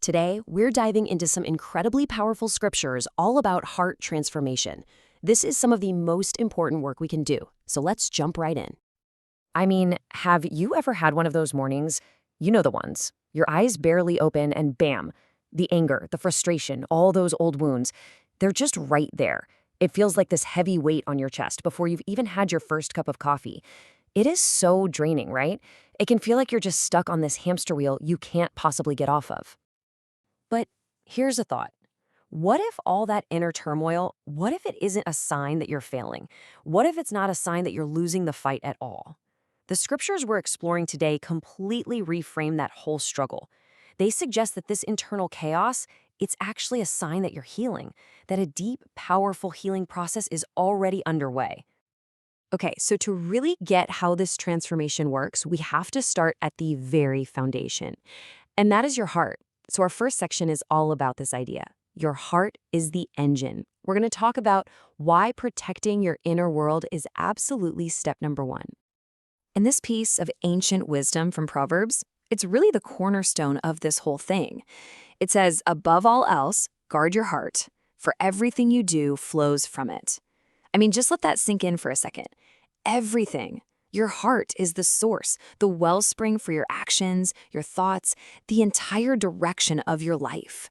Today, we're diving into some incredibly powerful scriptures all about heart transformation. This is some of the most important work we can do, so let's jump right in. I mean, have you ever had one of those mornings? You know the ones. Your eyes barely open and bam, the anger, the frustration, all those old wounds, they're just right there. It feels like this heavy weight on your chest before you've even had your first cup of coffee. It is so draining, right? It can feel like you're just stuck on this hamster wheel you can't possibly get off of. But here's a thought. What if all that inner turmoil, what if it isn't a sign that you're failing? What if it's not a sign that you're losing the fight at all? The scriptures we're exploring today completely reframe that whole struggle. They suggest that this internal chaos, it's actually a sign that you're healing, that a deep, powerful healing process is already underway. Okay, so to really get how this transformation works, we have to start at the very foundation, and that is your heart. So our first section is all about this idea. Your heart is the engine. We're going to talk about why protecting your inner world is absolutely step number one. And this piece of ancient wisdom from Proverbs, it's really the cornerstone of this whole thing. It says, above all else, guard your heart, for everything you do flows from it. I mean, just let that sink in for a second. Everything. Your heart is the source, the wellspring for your actions, your thoughts, the entire direction of your life.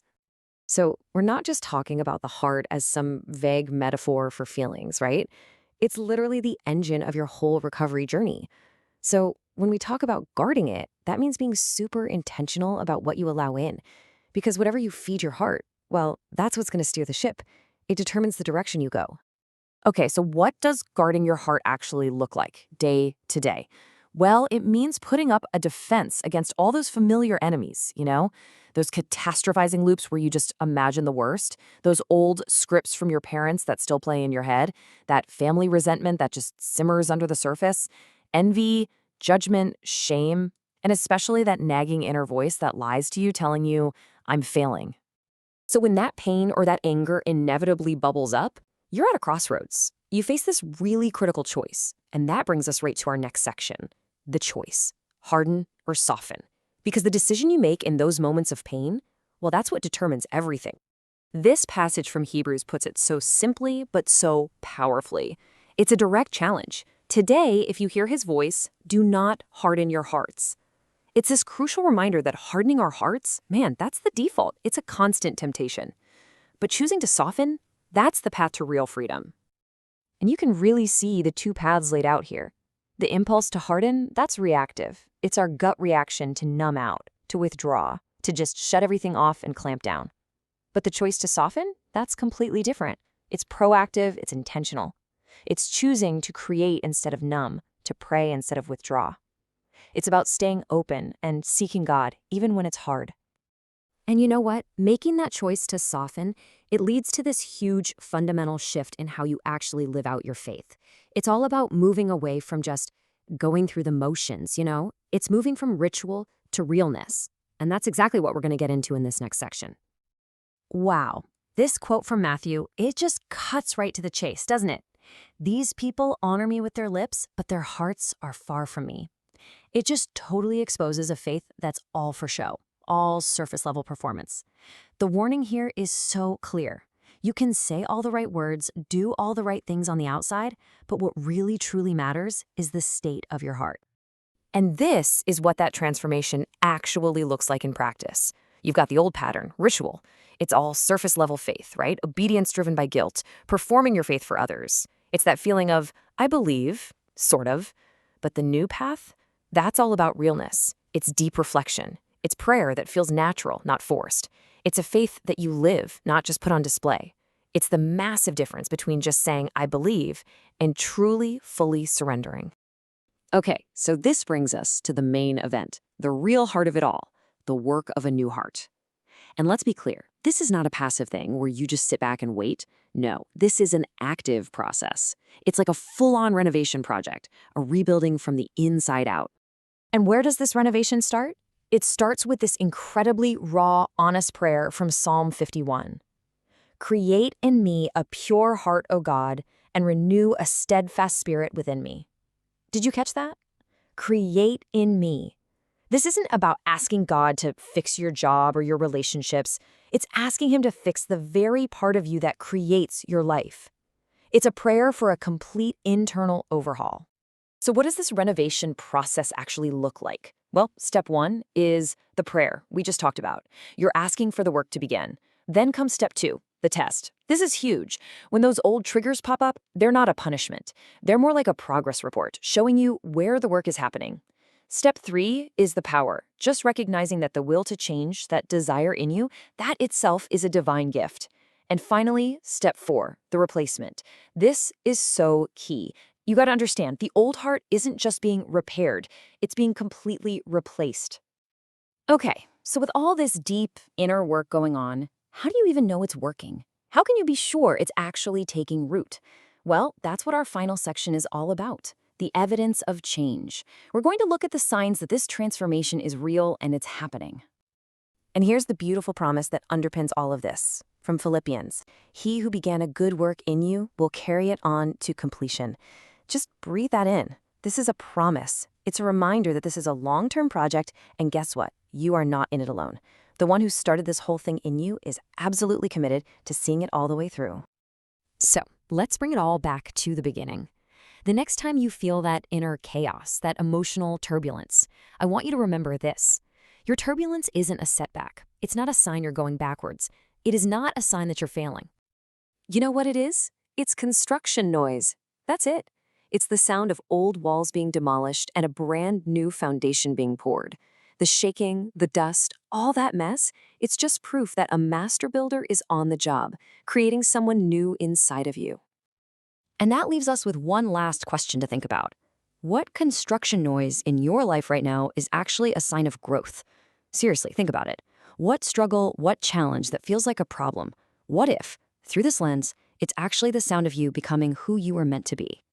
So we're not just talking about the heart as some vague metaphor for feelings, right? It's literally the engine of your whole recovery journey. So when we talk about guarding it, that means being super intentional about what you allow in. Because whatever you feed your heart, well, that's what's going to steer the ship. It determines the direction you go. Okay, so what does guarding your heart actually look like day to day? Well, it means putting up a defense against all those familiar enemies, those catastrophizing loops where you just imagine the worst, those old scripts from your parents that still play in your head, that family resentment that just simmers under the surface, envy, judgment, shame, and especially that nagging inner voice that lies to you telling you, I'm failing. So when that pain or that anger inevitably bubbles up, you're at a crossroads. You face this really critical choice, and that brings us right to our next section, the choice, harden or soften. Because the decision you make in those moments of pain, well, that's what determines everything. This passage from Hebrews puts it so simply, but so powerfully. It's a direct challenge. Today, if you hear his voice, do not harden your hearts. It's this crucial reminder that hardening our hearts, man, that's the default. It's a constant temptation. But choosing to soften, that's the path to real freedom. And you can really see the two paths laid out here. The impulse to harden, that's reactive. It's our gut reaction to numb out, to withdraw, to just shut everything off and clamp down. But the choice to soften, that's completely different. It's proactive, it's intentional. It's choosing to create instead of numb, to pray instead of withdraw. It's about staying open and seeking God, even when it's hard. And you know what? Making that choice to soften, it leads to this huge fundamental shift in how you actually live out your faith. It's all about moving away from just going through the motions, It's moving from ritual to realness. And that's exactly what we're going to get into in this next section. Wow. This quote from Matthew, it just cuts right to the chase, doesn't it? These people honor me with their lips, but their hearts are far from me. It just totally exposes a faith that's all for show. All surface-level performance. The warning here is so clear. You can say all the right words, do all the right things on the outside, but what really truly matters is the state of your heart. And this is what that transformation actually looks like in practice. You've got the old pattern, ritual. It's all surface-level faith, right? Obedience driven by guilt, performing your faith for others. It's that feeling of, I believe, sort of. But the new path, that's all about realness. It's deep reflection. It's prayer that feels natural, not forced. It's a faith that you live, not just put on display. It's the massive difference between just saying, I believe, and truly, fully surrendering. Okay, so this brings us to the main event, the real heart of it all, the work of a new heart. And let's be clear, this is not a passive thing where you just sit back and wait. No, this is an active process. It's like a full-on renovation project, a rebuilding from the inside out. And where does this renovation start? It starts with this incredibly raw, honest prayer from Psalm 51. Create in me a pure heart, O God, and renew a steadfast spirit within me. Did you catch that? Create in me. This isn't about asking God to fix your job or your relationships. It's asking Him to fix the very part of you that creates your life. It's a prayer for a complete internal overhaul. So what does this renovation process actually look like? Well, step one is the prayer we just talked about. You're asking for the work to begin. Then comes step two, the test. This is huge. When those old triggers pop up, they're not a punishment. They're more like a progress report, showing you where the work is happening. Step three is the power, just recognizing that the will to change, that desire in you, that itself is a divine gift. And finally, step four, the replacement. This is so key. You got to understand, the old heart isn't just being repaired, it's being completely replaced. Okay, so with all this deep inner work going on, how do you even know it's working? How can you be sure it's actually taking root? Well, that's what our final section is all about. The evidence of change. We're going to look at the signs that this transformation is real and it's happening. And here's the beautiful promise that underpins all of this. From Philippians, "He who began a good work in you will carry it on to completion." Just breathe that in. This is a promise. It's a reminder that this is a long-term project, and guess what? You are not in it alone. The one who started this whole thing in you is absolutely committed to seeing it all the way through. So, let's bring it all back to the beginning. The next time you feel that inner chaos, that emotional turbulence, I want you to remember this. Your turbulence isn't a setback. It's not a sign you're going backwards. It is not a sign that you're failing. You know what it is? It's construction noise. That's it. It's the sound of old walls being demolished and a brand new foundation being poured. The shaking, the dust, all that mess, it's just proof that a master builder is on the job, creating someone new inside of you. And that leaves us with one last question to think about. What construction noise in your life right now is actually a sign of growth? Seriously, think about it. What struggle, what challenge that feels like a problem? What if, through this lens, it's actually the sound of you becoming who you were meant to be?